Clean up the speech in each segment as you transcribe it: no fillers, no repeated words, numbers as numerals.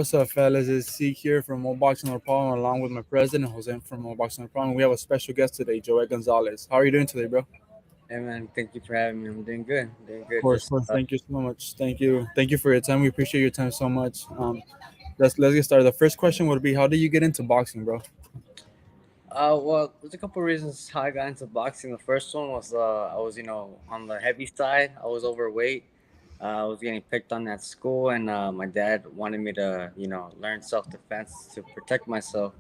What's up, fellas? It's Zeke here from Mo Boxing No Problem, along with my president, Jose from Mo Boxing No Problem. We have a special guest today, Joet Gonzalez. How are you doing today, bro? Hey man, thank you for having me. I'm doing good. Doing Of good. course, of Just course. Thank you so much. Thank you for your time. We appreciate your time so much. Let's get started. The first question would be, how did you get into boxing, bro? well, there's a couple reasons how I got into boxing. The first one was I was on the heavy side. I was overweight. I was getting picked on at school, and my dad wanted me to learn self defense to protect myself.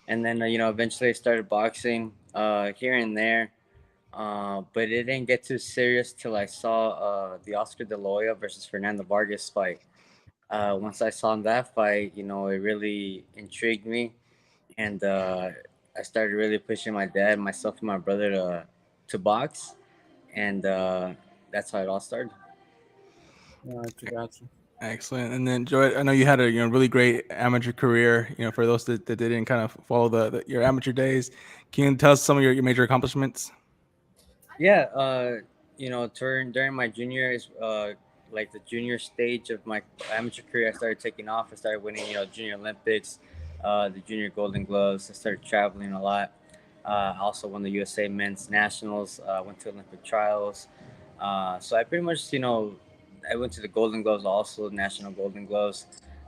And then eventually I started boxing here and there. But it didn't get too serious till I saw the Oscar De La Hoya versus Fernando Vargas fight. Once I saw that fight, it really intrigued me, and I started really pushing my dad, myself, and my brother to box, and that's how it all started. Gotcha. Excellent. And then Joy, I know you had a really great amateur career. For those that didn't kind of follow your amateur days, can you tell us some of your major accomplishments? Yeah, during my junior years, like the junior stage of my amateur career, I started taking off. I started winning, junior Olympics, the junior Golden Gloves. I started traveling a lot. I also won the USA Men's Nationals. Went to Olympic trials. So I pretty much, I went to the Golden Gloves also, National Golden Gloves.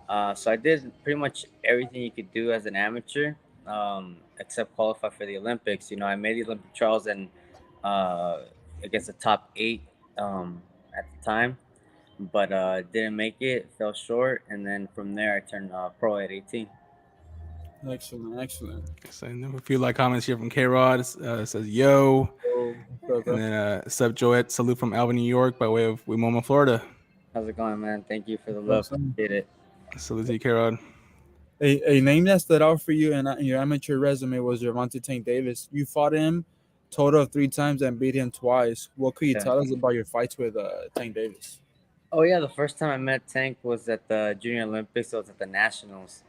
So I did pretty much everything you could do as an amateur, except qualify for the Olympics. I made the Olympic trials and uh, against the top eight at the time, but didn't make it, fell short, and then from there I turned pro at 18. Excellent, excellent. So, and then a few comments here from K Rod. Says yo, So, what's up, and bro? then sub Joet, salute from Alvin, New York, by way of Wimoma, Florida. How's it going, man? Thank you for the love. Awesome. Appreciate it. Salute to you, K Rod. A name that stood out for you in your amateur resume was Gervonta Tank Davis. You fought him total of 3 times and beat him twice. What could you Yeah. tell us about your fights with Tank Davis? Oh yeah, the first time I met Tank was at the Junior Olympics. So it was at the Nationals.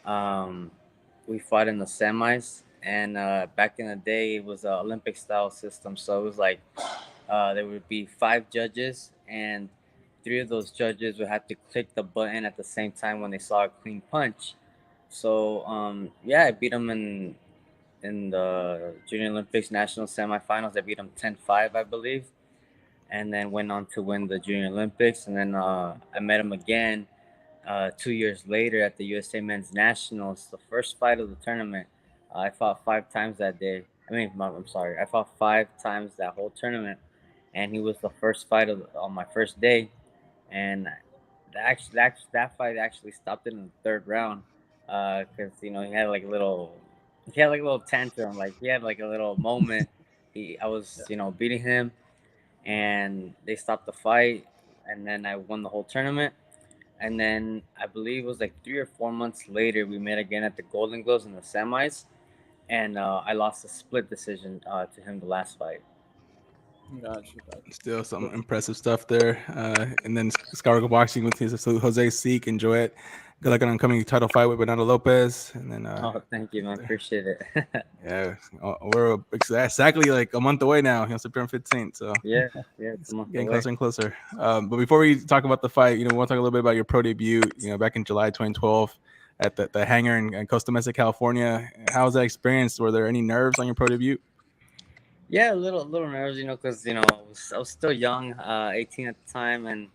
Um, we fought in the semis, and back in the day, it was an Olympic style system. So it was like there would be five judges, and three of those judges would have to click the button at the same time when they saw a clean punch. So yeah, I beat him in the Junior Olympics national semifinals. I beat him 10-5, I believe, and then went on to win the Junior Olympics. And then I met him again 2 years later at the USA Men's Nationals, the first fight of the tournament. I fought 5 times that day. I'm sorry, I fought 5 times that whole tournament, and he was the first fight on my first day. And that fight actually stopped in the third round, because he had like a little tantrum, like he had like a little moment. I was beating him, and they stopped the fight, and then I won the whole tournament. And then I believe it was like 3 or 4 months later, we met again at the Golden Gloves in the semis, and I lost a split decision to him the last fight. Gotcha, Still some impressive stuff there. And then Skyrocket Boxing with his salute Jose Seek and Joet. Good luck on an upcoming title fight with Bernardo Lopez. And then Oh, thank you, man. Appreciate it. yeah, we're exactly like a month away now. September 15th. So Yeah, yeah, it's it's a month getting away. closer and closer. But before we talk about the fight, we want to talk a little bit about your pro debut. Back in July 2012 at the hangar in Costa Mesa, California. How was that experience? Were there any nerves on your pro debut? Yeah, a little nervous, because I was still young, 18 at the time, and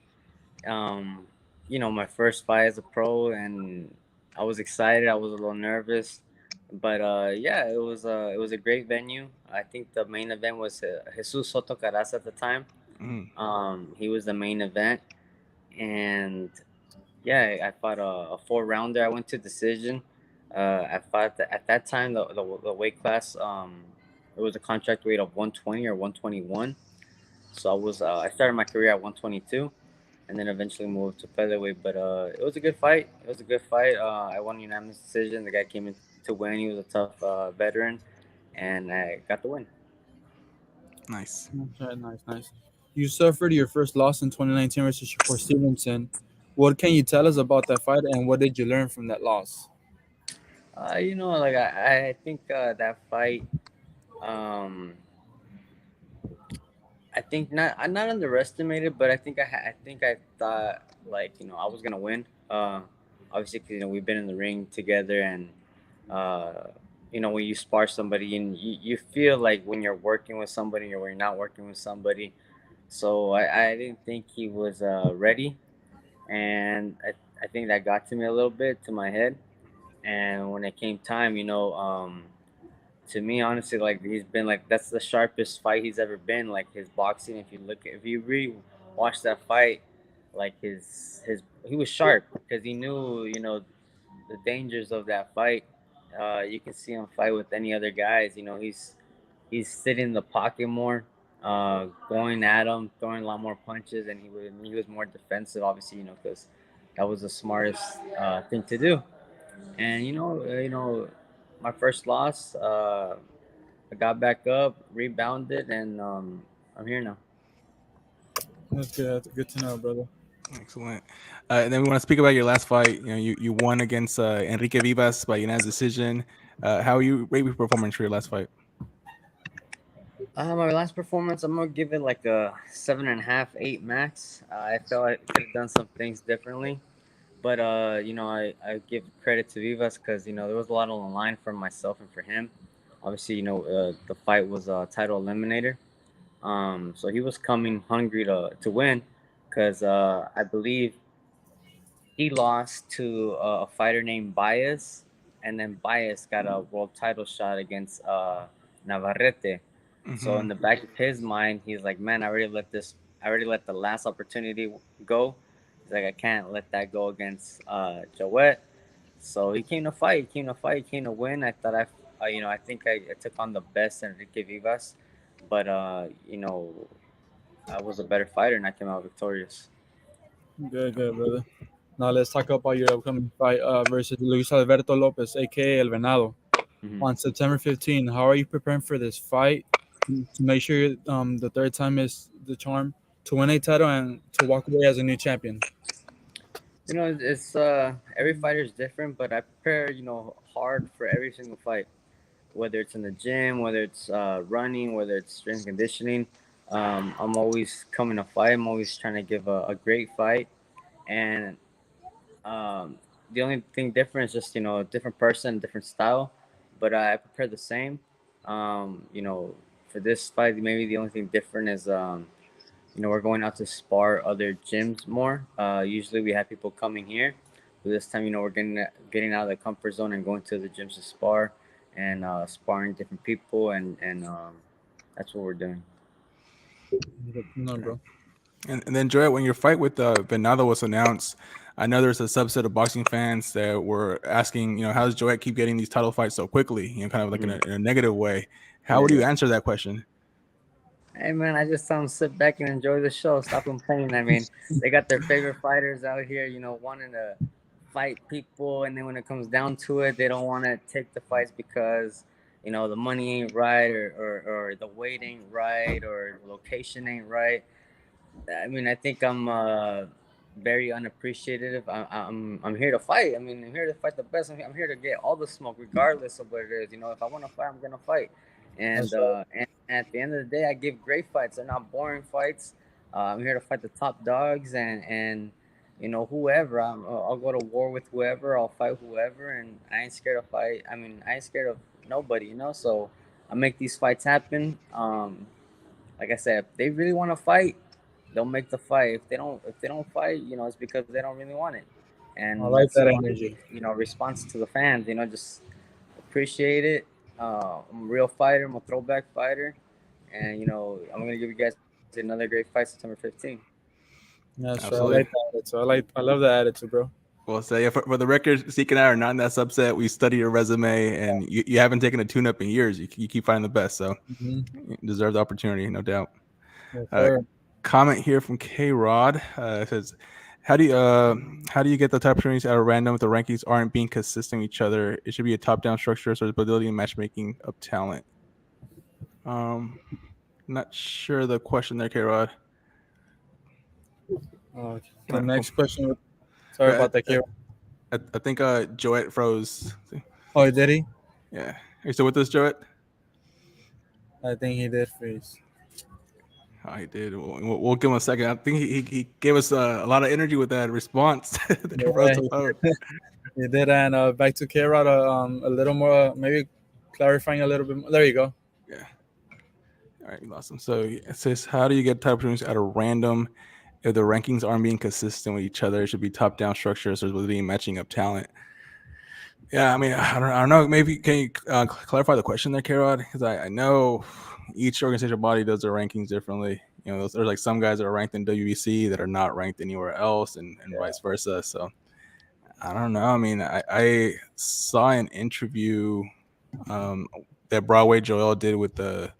um, my first fight as a pro, and I was excited. I was a little nervous, but yeah, it was a great venue. I think the main event was Jesus Soto Caras at the time. Mm. He was the main event, and yeah, I fought a four rounder. I went to decision. I fought at that time the weight class. It was a contract weight of 120 or 121. So I started my career at 122, and then eventually moved to featherweight. But it was a good fight. It was a good fight. I won unanimous decision. The guy came in to win. He was a tough veteran, and I got the win. Nice. Okay, nice, nice. You suffered your first loss in 2019 versus Shakur Stevenson. What can you tell us about that fight, and what did you learn from that loss? Like I think that fight. Um, I think not underestimated, but I think I thought, like, I was gonna win. Obviously, 'cause, we've been in the ring together, and uh, when you spar somebody, and you feel like when you're working with somebody or when you're not working with somebody. So I didn't think he was ready, and I think that got to me a little bit, to my head. And when it came time, to me, honestly, like, he's been like, that's the sharpest fight he's ever been. Like, his boxing, if you really watch that fight, like, his he was sharp because he knew, the dangers of that fight. You can see him fight with any other guys. He's sitting in the pocket more, going at him, throwing a lot more punches, and he was more defensive, obviously, because that was the smartest thing to do. And my first loss, I got back up, rebounded, and I'm here now. That's good. That's good to know, brother. Excellent. And then we want to speak about your last fight. You won against Enrique Vivas by unanimous decision. How you rate your performance for your last fight? My last performance, I'm gonna give it like a 7.5, 8 max. I felt I could have done some things differently, but I give credit to Vivas because there was a lot on the line for myself and for him. Obviously, the fight was a title eliminator. So he was coming hungry to win, because I believe he lost to a fighter named Baez, and then Baez got a world title shot against Navarrete. So Mm-hmm. in the back of his mind, he's like, "Man, I already let the last opportunity go." He's like, "I can't let that go against Joet." So he came to fight. He came to fight. He came to win. I think I took on the best Enrique Vivas, but I was a better fighter and I came out victorious. Good, good, brother. Now let's talk about your upcoming fight versus Luis Alberto Lopez, aka El Venado, Hmm. on September 15. How are you preparing for this fight to make sure the third time is the charm to win a title and to walk away as a new champion? It's every fighter is different, but I prepare hard for every single fight, whether it's in the gym, whether it's running, whether it's strength and conditioning. I'm always coming to fight. I'm always trying to give a great fight, and the only thing different is just a different person, different style, but I prepare the same. For this fight, maybe the only thing different is we're going out to spar other gyms more. Usually we have people coming here, but this time we're getting out of the comfort zone and going to the gyms to spar, and sparring different people, and that's what we're doing. No, Okay. bro. And then Joy, when your fight with Venado was announced, I know there's a subset of boxing fans that were asking, how does Joet keep getting these title fights so quickly? Kind of like in Mm. a negative way. How Yeah, would you yeah. answer that question? Hey man, I just tell them sit back and enjoy the show. Stop complaining. I mean, they got their favorite fighters out here, wanting to fight people, and then when it comes down to it, they don't want to take the fights because the money ain't right, or the weight ain't right, or the location ain't right. I mean, I think I'm very unappreciative. I'm here to fight. I mean, I'm here to fight the best. I'm here to get all the smoke, regardless of what it is. If I want to fight, I'm gonna fight. And That's right. at the end of the day, I give great fights. They're not boring fights. I'm here to fight the top dogs, and whoever. I'll go to war with whoever. I'll fight whoever, and I ain't scared of fight. I mean, I ain't scared of nobody. So I make these fights happen. Like I said, if they really want to fight, they'll make the fight. If they don't fight, it's because they don't really want it. I And like that's that my energy. response to the fans. Just appreciate it. I'm a real fighter. I'm a throwback fighter, and I'm gonna give you guys another great fight September 15th. That's right. I Absolutely. like that attitude. I love that attitude, bro. Well, so yeah, for the record, Zeke and I are not in that subset. We study your resume, and you haven't taken a tune-up in years. You keep finding the best, so Mm-hmm. you deserve the opportunity, no doubt. Yes, Uh, sir. Comment here from K Rod says, how do you get the top opportunities out of random if the rankings aren't being consistent with each other? It should be a top-down structure, so there's ability and matchmaking of talent. Um, Not sure the question there, K Rod. The next question. Sorry I, about that, Kira. I think Joet froze. Oh, did he? Yeah, are you still with us, Joet? I think he did freeze. I did. We'll give him a second. I think he gave us a lot of energy with that response for us Yeah, to vote. he did. And back to K Rod, a little more, maybe clarifying a little bit more. There you go. Yeah. All right, awesome. So it says, how do you get type opportunities out of random? If the rankings aren't being consistent with each other, it should be top-down structures or really matching up talent. Yeah, I mean, I don't know. Maybe can you clarify the question there, Karod? Because I know each organizational body does their rankings differently. You know, there's like some guys that are ranked in WBC that are not ranked anywhere else, and vice versa. So I don't know. I mean, I saw an interview that Broadway Joel did with the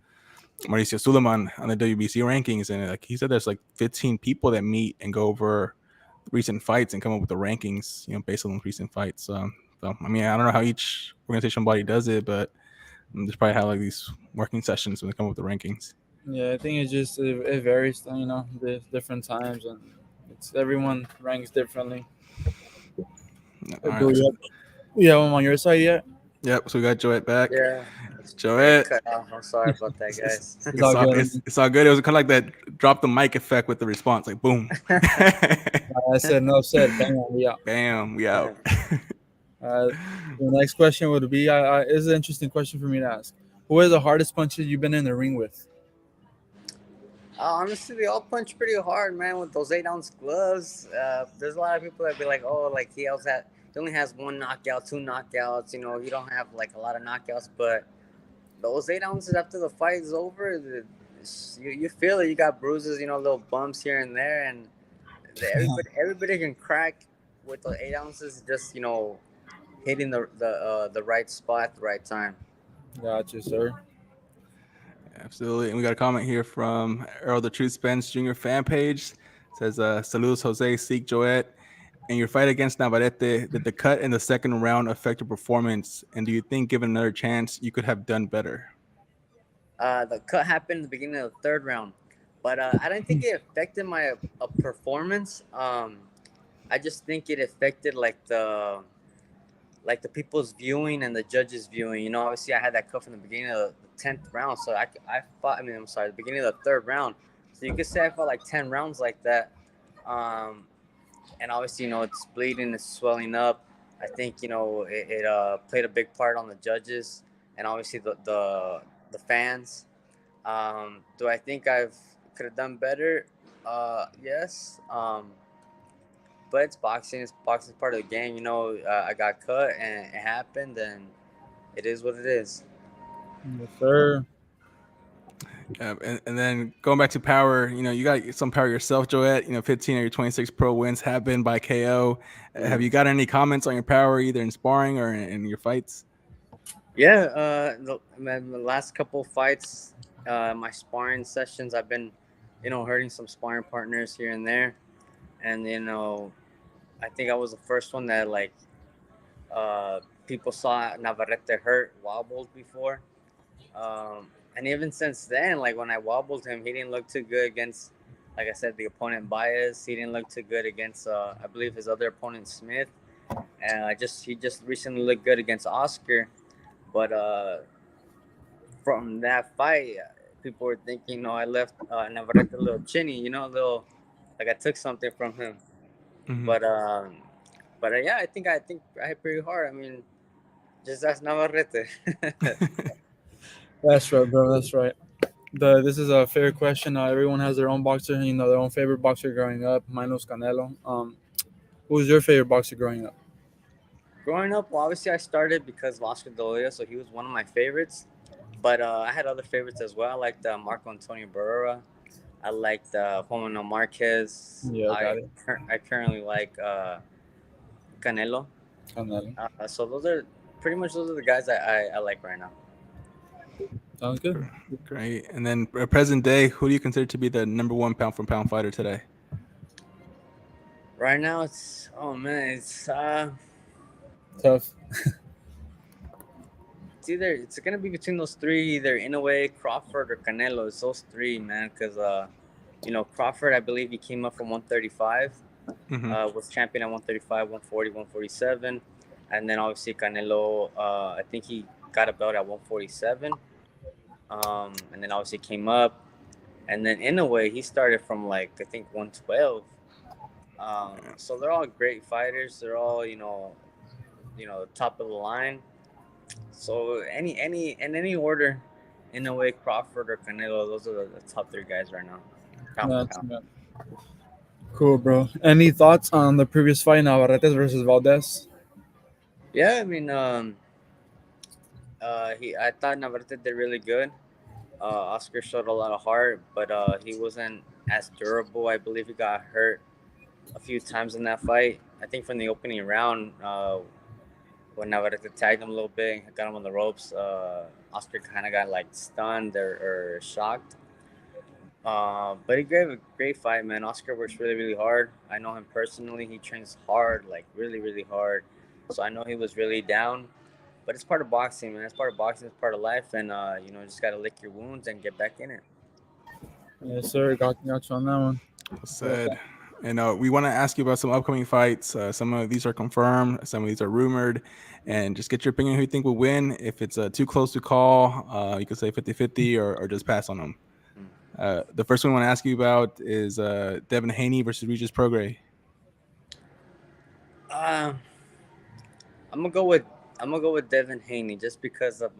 Mauricio Suleiman on the WBC rankings, and like he said, there's like 15 people that meet and go over recent fights and come up with the rankings, you know, based on recent fights. So I mean, I don't know how each organizational body does it, but there's probably how like these working sessions when they come up with the rankings. Yeah, I think it varies. You know, the different times, and it's everyone ranks differently. All Do right, so we have them on your side yet? yep. So we got Joet back. Yeah, it Joet, cut off. I'm sorry about that, it's, guys. It's all good. it's all good. It was kind of like that drop the mic effect with the response, like boom, I said no said. Bang, we out. bam, we out. Uh, the next question would be: is an interesting question for me to ask. Who is the hardest puncher you've been in the ring with? Honestly, they all punch pretty hard, man, with those 8 ounce gloves. There's a lot of people that be like, oh, like he only has one knockout, two knockouts. You know, he don't have like a lot of knockouts, but those 8 ounces after the fight is over, you feel it. You got bruises, you know, little bumps here and there, and everybody can crack with the 8 ounces. Just hitting the right spot at the right time. Gotcha, sir. Absolutely. And we got a comment here from Earl the Truth Spence Jr. fan page. It says, Saludos, Jose, Seek Joet. In your fight against Navarrete, did the cut in the second round affect your performance? And do you think, given another chance, you could have done better? The cut happened in the beginning of the third round, but I don't think it affected my performance. I just think it affected like the people's viewing and the judges viewing. You know, obviously I had that cut from the beginning of the 10th round, so I fought. I mean, I'm sorry, the beginning of the third round. So you could say I fought like 10 rounds like that. Um, and obviously, it's bleeding, it's swelling up. I think it played a big part on the judges and obviously the fans. Do I think I've could have done better? Yes. But it's boxing. It's boxing part of the game. I got cut and it happened, and it is what it is. Yes, sir. And then going back to power, you got some power yourself, Joet. 15 of your 26 pro wins have been by KO. Have you got any comments on your power, either in sparring or in your fights? Yeah. The last couple fights, my sparring sessions, I've been, hurting some sparring partners here and there, and I think I was the first one that people saw Navarrete hurt, wobbled before. And even since then, like when I wobbled him, he didn't look too good against, like I said, the opponent Baez. He didn't look too good against, I believe, his other opponent Smith. And he just recently looked good against Oscar. But from that fight, people were thinking, I left Navarrete a little chinny, a little like I took something from him. Mm-hmm. But yeah, I think I hit pretty hard. I mean, just ask Navarrete. That's right, bro. That's right. This is a fair question. Everyone has their own boxer, their own favorite boxer growing up. Mine was Canelo. Who's your favorite boxer growing up? Growing up, well, obviously I started because of Oscar De La Hoya, so he was one of my favorites. But I had other favorites as well. I liked Marco Antonio Barrera. I liked Juan Manuel Marquez. Yeah, got it. I currently like Canelo. Canelo. So those are the guys I like right now. Sounds good. Great. And then present day, who do you consider to be the number one pound for pound fighter today? Right now, it's Tough. it's gonna be between those three, either Inoue, Crawford, or Canelo. It's those three, man. Because Crawford, I believe he came up from 135. Was champion at 135, 140, 147, and then obviously Canelo. I think he got a belt at 147. And then obviously came up. and then in a way he started from like I think 112. So they're all great fighters. They're all top of the line. So any in any order, in a way, Crawford or Canelo, those are the top three guys right now, pound for That's pound. cool, bro. Any thoughts on the previous fight, Navarrete versus Valdez? Yeah, I mean, I thought Navarrete did really good. Oscar showed a lot of heart, but he wasn't as durable. I believe he got hurt a few times in that fight. I think from the opening round, when Navarrete tagged him a little bit and got him on the ropes, Oscar kind of got like stunned or shocked. But he gave a great fight, man. Oscar works really, really hard. I know him personally. He trains hard, like really, really hard. So I know he was really down. But it's part of boxing, man. It's part of boxing. It's part of life, and just gotta lick your wounds and get back in it. Yes, sir. Got you on that one. Well Well said. said. And we want to ask you about some upcoming fights. Some of these are confirmed, some of these are rumored. And just get your opinion who you think will win. If it's too close to call, you could say 50-50 or just pass on them. Mm. The first one I want to ask you about is Devin Haney versus Regis Prograis. Uh, I'm gonna go with Devin Haney just because of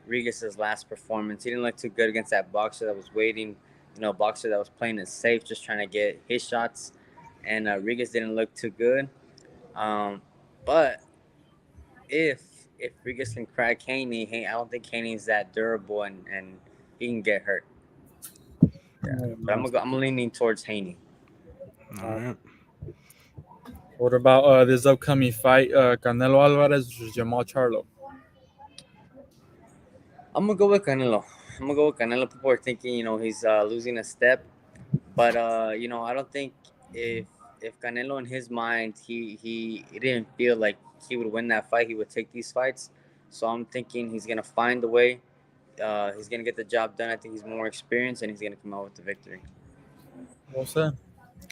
Regis's last performance. He didn't look too good against that boxer that was waiting. Boxer that was playing it safe, just trying to get his shots. And Regis didn't look too good. Um, but if Regis can crack Haney, I don't think Haney's that durable and he can get hurt. Yeah, Yeah, but nice. I'm leaning towards Haney. All right. What about this upcoming fight, Canelo Alvarez versus Jamal Charlo? I'm gonna go with Canelo. People are thinking, he's losing a step, but I don't think if Canelo in his mind he didn't feel like he would win that fight, he would take these fights. So I'm thinking he's gonna find a way. He's gonna get the job done. I think he's more experienced and he's gonna come out with the victory. Well said.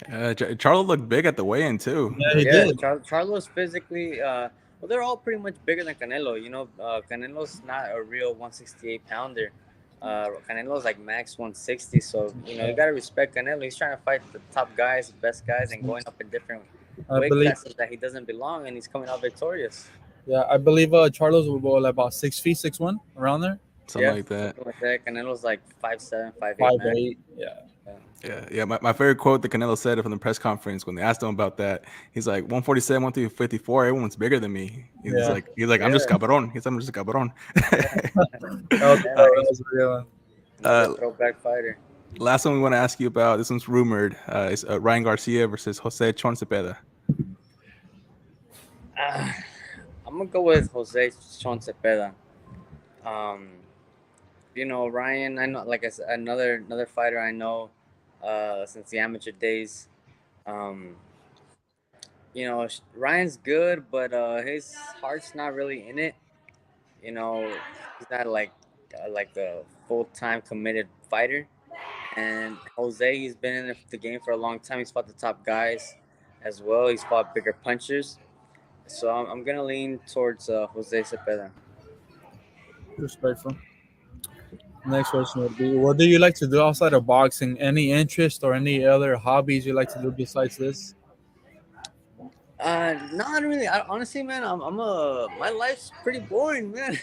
Charlo looked big at the weigh-in too. Yeah, he Yeah, did. Charlo's physically, well, they're all pretty much bigger than Canelo. Canelo's not a real 168 pounder. Canelo's like max 160. So, you got to respect Canelo. He's trying to fight the top guys, the best guys, and going up in different I weight believe. classes that he doesn't belong, and he's coming out victorious. Yeah, I believe Charlo's will go like about 6 feet, 6'1", around there. Something Yeah, like that. something like that. Canelo's like 5'7", 5'8", Five man. eight. Yeah. Yeah. Yeah. My favorite quote that Canelo said from the press conference when they asked him about that, he's like 147, 154. Everyone's bigger than me. He's Yeah. like, I'm just Yeah. cabron. I'm just a cabron. That was, Yeah, uh, man. that was a real one. Another uh, throwback fighter. last one we want to ask you about. This one's rumored. Is Ryan Garcia versus Jose Chon Cepeda. Uh, I'm going to go with Jose Sean Cepeda. Um, Ryan. I know, like I said, another fighter I know since the amateur days. Um, Ryan's good, but his heart's not really in it. You know, he's not like a full time committed fighter. And Jose, he's been in the game for a long time. He's fought the top guys as well. He's fought bigger punchers. So I'm gonna lean towards Jose Cepeda. Respectful. Next question would be: what do you like to do outside of boxing? Any interest or any other hobbies you like to do besides this? Not really. Honestly, man, my life's pretty boring, man.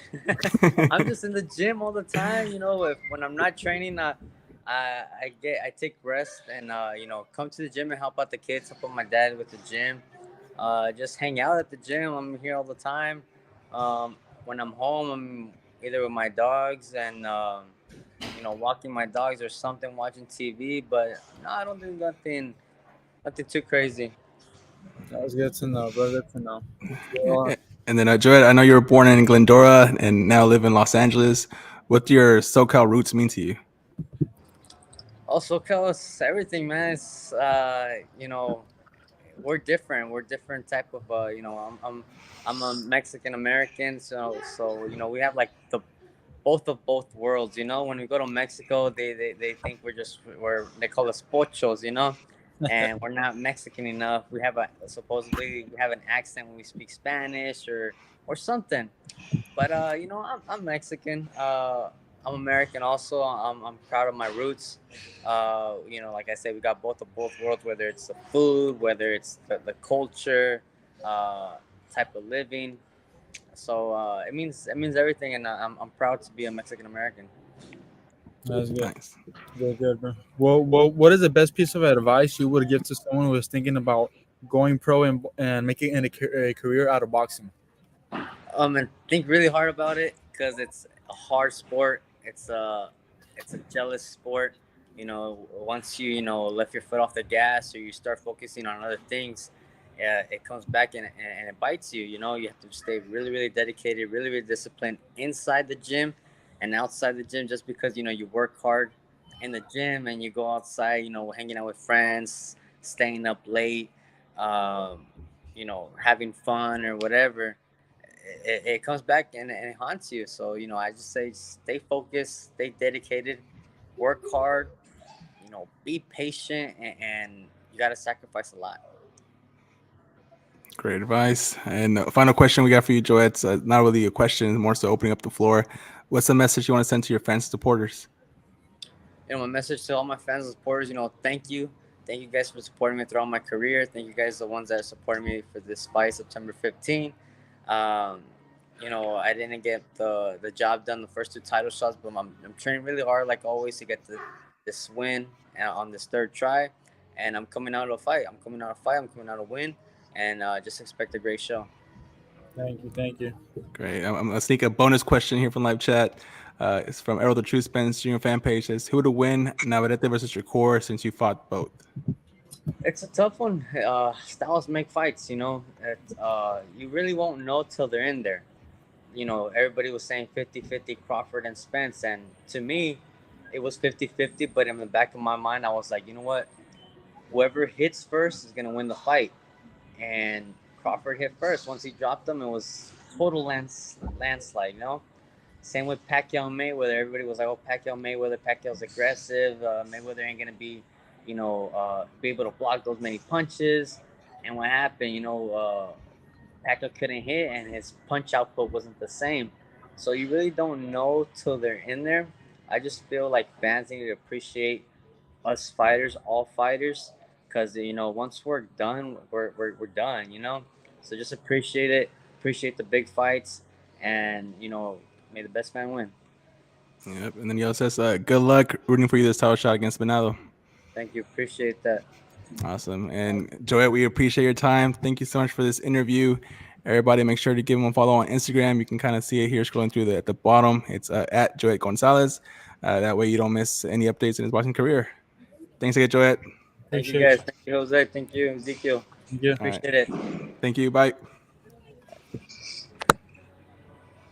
I'm just in the gym all the time. If when I'm not training, I take rest and come to the gym and help out the kids, help out my dad with the gym. Just hang out at the gym. I'm here all the time. When I'm home, I'm either with my dogs and walking my dogs or something, watching TV. But no, I don't do nothing too crazy. That was good to know, bro. Good to know. Well, And then Joet, I know you were born in Glendora and now live in Los Angeles. What do your SoCal roots mean to you? Also, us everything, man. It's we're different. We're different type of I'm a Mexican American, so we have like the both of both worlds. When we go to Mexico, they think they call us pochos, and we're not Mexican enough. Supposedly we have an accent when we speak Spanish or something. But I'm Mexican. I'm American also. I'm proud of my roots. Like I said, we got both of both worlds. Whether it's the food, whether it's the culture, uh, type of living. So it means everything, and I'm proud to be a Mexican American. That's good. Nice. Good, good, bro. Well, what is the best piece of advice you would give to someone who is thinking about going pro and making a career out of boxing? And think really hard about it because it's a hard sport. It's a jealous sport. Once you lift your foot off the gas or you start focusing on other things, it comes back and it bites you. You have to stay really, really dedicated, really, really disciplined inside the gym and outside the gym. Just because you work hard in the gym and you go outside, hanging out with friends, staying up late, having fun or whatever, it comes back and it haunts you. So I just say stay focused, stay dedicated, work hard. Be patient, and you got to sacrifice a lot. Great advice. And final question we got for you, Joet. Not really a question, more so opening up the floor. What's the message you want to send to your fans and supporters? My message to all my fans and supporters, thank you guys for supporting me throughout my career. Thank you guys, the ones that supported me for this fight, September 15th. Um, I didn't get the job done the first two title shots, but I'm training really hard, like always, to get this win on this third try. And I'm coming out of a fight. I'm coming out of a fight. I'm coming out of a win, and just expect a great show. Thank you, thank you. Great. I'm going to sneak a bonus question here from live chat. It's from Errol the True Spence Junior fan page. Says, who to win Navarrete versus Shakur since you fought both? It's a tough one. Styles make fights, you really won't know till they're in there. Everybody was saying 50-50 Crawford and Spence. And to me, it was 50-50. But in the back of my mind, I was like, you know what? Whoever hits first is going to win the fight. And Crawford hit first. Once he dropped him, it was total landslide. Same with Pacquiao and Mayweather. Everybody was like, oh, Pacquiao, Mayweather. Pacquiao's aggressive. Mayweather ain't going to be able to block those many punches. And what happened, Pacquiao couldn't hit, and his punch output wasn't the same. So you really don't know till they're in there. I just feel like fans need to appreciate us fighters, all fighters, because once we're done, we're done. So just appreciate it, appreciate the big fights, and may the best man win. Yep. And then Yo says, good luck rooting for you this title shot against Benado. Thank you, appreciate that. Awesome. And Joet, we appreciate your time. Thank you so much for this interview. Everybody, make sure to give him a follow on Instagram. You can kind of see it here scrolling through at the bottom. It's at Joet Gonzalez. That way you don't miss any updates in his boxing career. Thanks again, Joet. Thank you Appreciate guys. you. Thank you, Jose. Thank you, Ezekiel. Thank you. All right. Appreciate it. Thank you. Bye.